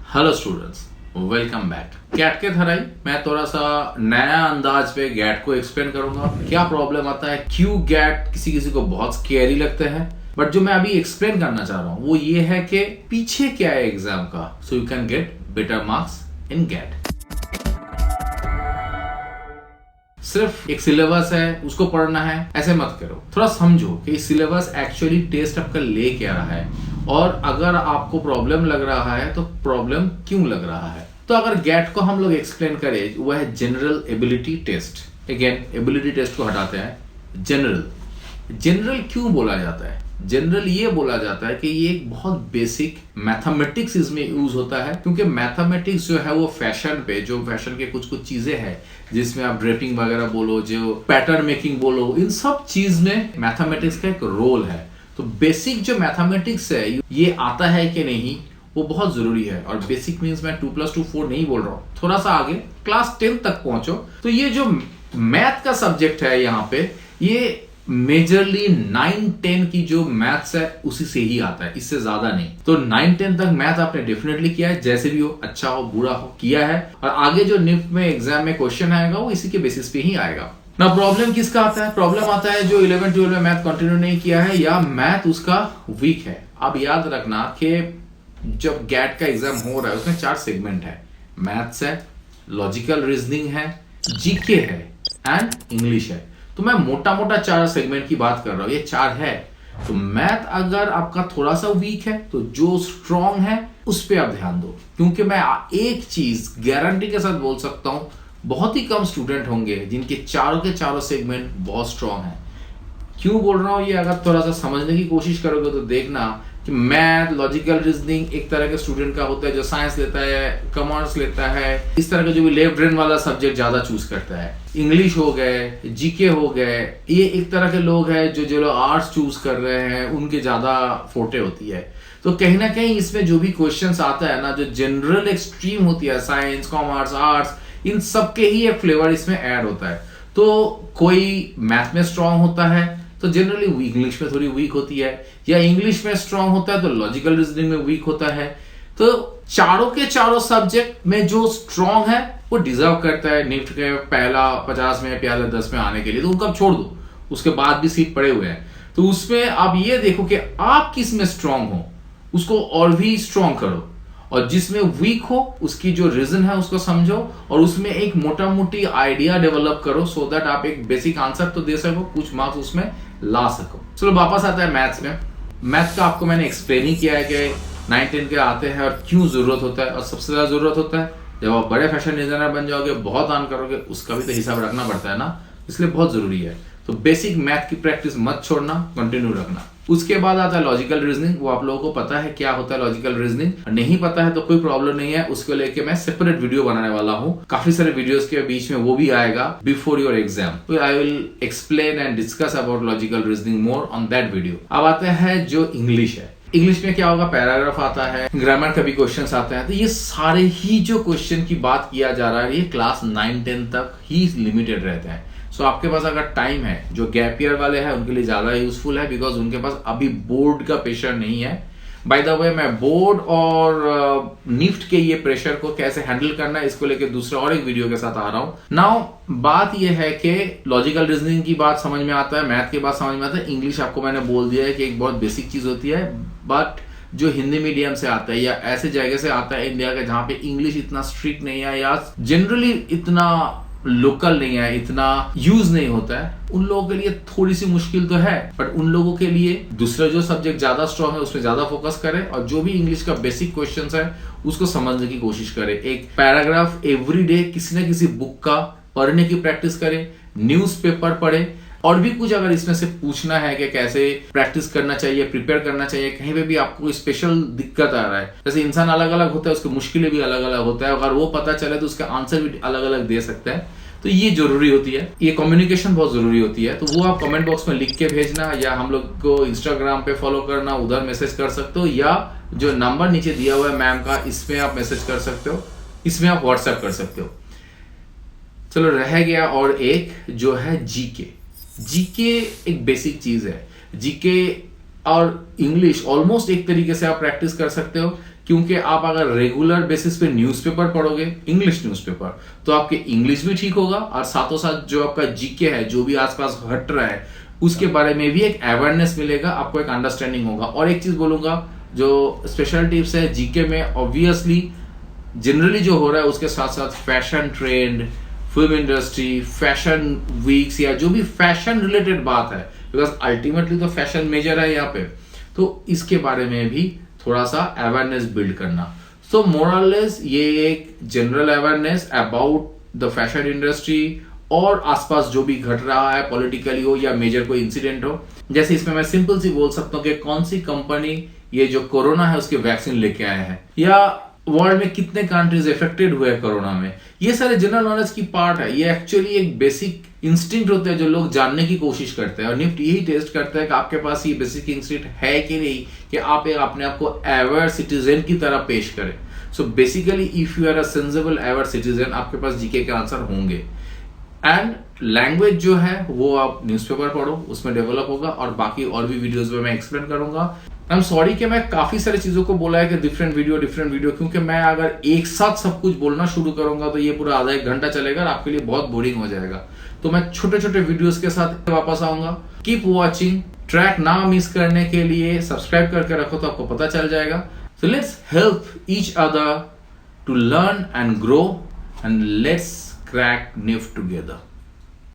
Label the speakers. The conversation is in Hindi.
Speaker 1: Hello students, welcome back. GAT के थराई मैं थोड़ा सा नया अंदाज पे गैट को एक्सप्लेन करूंगा। क्या प्रॉब्लम आता है, क्यों गैट किसी किसी को बहुत स्केरी लगते हैं, बट जो मैं अभी एक्सप्लेन करना चाह रहा हूँ वो ये है कि पीछे क्या है एग्जाम का, so you can get better marks in GAT. सिर्फ एक सिलेबस है उसको पढ़ना है ऐसे मत करो। थोड़ा समझो कि सिलेबस एक्चुअली टेस्ट आपका ले क्या रहा है, और अगर आपको प्रॉब्लम लग रहा है तो प्रॉब्लम क्यों लग रहा है। तो अगर गैट को हम लोग एक्सप्लेन करें, वह है general ability test. Again ability test को हटाते हैं। जनरल क्यों बोला जाता है? जनरल ये बोला जाता है कि ये एक बहुत बेसिक मैथमेटिक्स इसमें यूज होता है, क्योंकि मैथमेटिक्स जो है वो फैशन पे, जो फैशन के कुछ कुछ चीजें हैं जिसमें आप ड्रेपिंग वगैरह बोलो, जो पैटर्न मेकिंग बोलो, इन सब चीज में मैथमेटिक्स का एक रोल है। तो बेसिक जो मैथमेटिक्स है ये आता है कि नहीं वो बहुत जरूरी है। और बेसिक मींस मैं 2+2 4 नहीं बोल रहा हूँ, थोड़ा सा आगे क्लास 10 तक पहुंचो तो ये जो मैथ का सब्जेक्ट है यहाँ पे, ये मेजरली 9-10 की जो मैथ्स है उसी से ही आता है, इससे ज्यादा नहीं। तो 9-10 तक मैथ आपने डेफिनेटली किया है, जैसे भी हो, अच्छा हो बुरा हो, किया है। और आगे जो निफ्ट में एग्जाम में क्वेश्चन आएगा वो इसी के बेसिस पे ही आएगा ना। प्रॉब्लम किसका आता है? प्रॉब्लम आता है जो 11-12 में मैथ कंटिन्यू नहीं किया है या मैथ उसका वीक है। अब याद रखना कि जब गैट का एग्जाम हो रहा है उसमें 4 सेगमेंट है। मैथ्स है, लॉजिकल रीजनिंग है, जीके है एंड इंग्लिश है। तो मैं मोटा मोटा 4 सेगमेंट की बात कर रहा हूं, ये 4 है। तो मैथ अगर आपका थोड़ा सा वीक है तो जो स्ट्रांग है उस पर आप ध्यान दो, क्योंकि मैं एक चीज गारंटी के साथ बोल सकता हूं, बहुत ही कम स्टूडेंट होंगे जिनके चारों के चारों सेगमेंट बहुत स्ट्रांग है। क्यों बोल रहा हूं ये? अगर थोड़ा सा समझने की कोशिश करोगे तो देखना कि मैथ, लॉजिकल रीजनिंग एक तरह के स्टूडेंट का होता है जो साइंस लेता है, कॉमर्स लेता है, इस तरह का जो भी लेफ्ट ब्रेन वाला सब्जेक्ट ज्यादा चूज करता है। इंग्लिश हो गए, जीके हो गए, ये एक तरह के लोग हैं जो लोग आर्ट्स चूज कर रहे हैं उनके ज्यादा फोटे होती है। तो कहीं ना कहीं इसमें जो भी क्वेश्चंस आता है ना, जो जनरल एक्सट्रीम होती है, साइंस, कॉमर्स, आर्ट्स, इन सब के ही एक फ्लेवर इसमें ऐड होता है। तो कोई मैथ में स्ट्रांग होता है तो जनरली इंग्लिश में थोड़ी वीक होती है, या इंग्लिश में स्ट्रांग होता है तो लॉजिकल रीजनिंग में वीक होता है। तो चारों के चारों सब्जेक्ट में जो स्ट्रांग है वो डिजर्व करता है निफ्ट के पहला 50 में, पहला 10 में आने के लिए। तो उनको आप छोड़ दो, उसके बाद भी सीट पड़े हुए हैं। तो उसमें आप ये देखो कि आप किस में स्ट्रांग हो, उसको और भी स्ट्रांग करो, और जिसमें वीक हो उसकी जो रीजन है उसको समझो, और उसमें एक मोटा मोटी आइडिया डेवलप करो, सो दैट आप एक बेसिक आंसर तो दे सको, कुछ मार्क्स उसमें ला सको। चलो वापस आता है मैथ्स में। मैथ का आपको मैंने एक्सप्लेन ही किया है कि 9-10 के आते हैं और क्यों जरूरत होता है। और सबसे ज्यादा जरूरत होता है जब आप बड़े फैशन डिजाइनर बन जाओगे, बहुत अर्न करोगे, उसका भी तो हिसाब रखना पड़ता है ना, इसलिए बहुत जरूरी है। तो बेसिक मैथ की प्रैक्टिस मत छोड़ना, कंटिन्यू रखना। उसके बाद आता है लॉजिकल रीजनिंग। वो आप लोगों को पता है क्या होता है लॉजिकल रीजनिंग, नहीं पता है तो कोई प्रॉब्लम नहीं है, उसको लेके मैं सेपरेट वीडियो बनाने वाला हूँ। काफी सारे वीडियोस के बीच में वो भी आएगा बिफोर योर एग्जाम। तो I will explain and discuss about logical reasoning more on that video. अब आते हैं जो इंग्लिश है। इंग्लिश में क्या होगा, पैराग्राफ आता है, ग्रामर का भी क्वेश्चन आते हैं। तो ये सारे ही जो क्वेश्चन की बात किया जा रहा है ये क्लास 9-10 तक ही लिमिटेड रहते हैं। सो आपके पास अगर टाइम है, जो गैप ईयर वाले हैं उनके लिए ज्यादा यूजफुल है, बिकॉज उनके पास अभी बोर्ड का प्रेशर नहीं है। बाय द वे, मैं बोर्ड और निफ्ट के ये प्रेशर को कैसे हैंडल करना है इसको लेकर दूसरा और एक वीडियो के साथ आ रहा हूं। नाउ बात ये है कि लॉजिकल रीजनिंग की बात समझ में आता है, मैथ की बात समझ में आता है, इंग्लिश आपको मैंने बोल दिया है कि एक बहुत बेसिक चीज होती है। बट जो हिंदी मीडियम से आता है या ऐसे जगह से आता है इंडिया का जहां पे इंग्लिश इतना स्ट्रिक्ट नहीं है या जनरली इतना लोकल नहीं है, इतना यूज नहीं होता है, उन लोगों के लिए थोड़ी सी मुश्किल तो है। बट उन लोगों के लिए दूसरा जो सब्जेक्ट ज्यादा स्ट्रांग है उसमें ज्यादा फोकस करें, और जो भी इंग्लिश का बेसिक क्वेश्चंस है उसको समझने की कोशिश करें। एक पैराग्राफ एवरी डे किसी न किसी बुक का पढ़ने की प्रैक्टिस करें, न्यूज़पेपर पढ़ें। और भी कुछ अगर इसमें से पूछना है कि कैसे प्रैक्टिस करना चाहिए, प्रिपेयर करना चाहिए, कहीं पे भी आपको कोई स्पेशल दिक्कत आ रहा है, जैसे इंसान अलग अलग होता है, उसकी मुश्किलें भी अलग अलग होता है, अगर वो पता चले तो उसका आंसर भी अलग अलग दे सकता है। तो ये जरूरी होती है, ये कम्युनिकेशन बहुत जरूरी होती है। तो वो आप कमेंट बॉक्स में लिख के भेजना, या हम लोग को इंस्टाग्राम पे फॉलो करना, उधर मैसेज कर सकते हो, या जो नंबर नीचे दिया हुआ है मैम का, इसमें आप मैसेज कर सकते हो, इसमें आप व्हाट्सएप कर सकते हो। चलो रह गया और एक जो है जीके। जीके एक बेसिक चीज है। जीके और इंग्लिश ऑलमोस्ट एक तरीके से आप प्रैक्टिस कर सकते हो, क्योंकि आप अगर रेगुलर बेसिस पे न्यूज़पेपर पढ़ोगे, इंग्लिश न्यूज़पेपर, तो आपके इंग्लिश भी ठीक होगा और साथों साथ जो आपका जीके है, जो भी आसपास घट रहा है उसके बारे में भी एक अवेयरनेस मिलेगा, आपको एक अंडरस्टैंडिंग होगा। और एक चीज बोलूंगा, जो स्पेशल टिप्स है जीके में, ऑब्वियसली जनरली जो हो रहा है उसके साथ साथ fashion trend, film industry, fashion weeks या जो भी फैशन रिलेटेड बात है, बिकॉज अल्टीमेटली तो फैशन मेजर है यहाँ पे, तो इसके बारे में भी थोड़ा सा अवेयरनेस बिल्ड करना। सो मोरलेस ये एक general awareness about the fashion industry और आसपास जो भी घट रहा है, पॉलिटिकली हो या मेजर कोई इंसिडेंट हो। जैसे इसमें मैं सिंपल सी बोल सकता हूँ कि कौन सी कंपनी ये जो कोरोना है उसके वैक्सीन लेके आए हैं, या वर्ल्ड में कितने कंट्रीज इफेक्टेड हुए हैं कोरोना में। ये सारे जनरल नॉलेज की पार्ट है। ये एक्चुअली एक बेसिक इंस्टिंक्ट होते हैं जो लोग जानने की कोशिश करते हैं, और निफ्ट यही टेस्ट करता है कि आपके पास ये बेसिक इंस्टिंक्ट है कि नहीं, कि आप एक अपने आप को अवेयर सिटीजन की तरह पेश करें। So basically if you are a sensible aware citizen, आपके पास जीके के आंसर होंगे। एंड लैंग्वेज जो है वो आप न्यूज़पेपर पढ़ो, उसमें डेवलप होगा, और बाकी और भी वीडियोस में मैं एक्सप्लेन करूंगा। आई एम सॉरी कि मैं काफी सारी चीजों को बोला है कि डिफरेंट वीडियो, क्योंकि मैं अगर एक साथ सब कुछ बोलना शुरू करूंगा तो ये पूरा आधा एक घंटा चलेगा और आपके लिए बहुत बोरिंग हो जाएगा। तो मैं छोटे छोटे वीडियोस के साथ वापस आऊंगा। कीप वॉचिंग, ट्रैक ना मिस करने के लिए सब्सक्राइब करके रखो तो आपको पता चल जाएगा। So let's help each other to learn and grow, and let's crack NIFT together.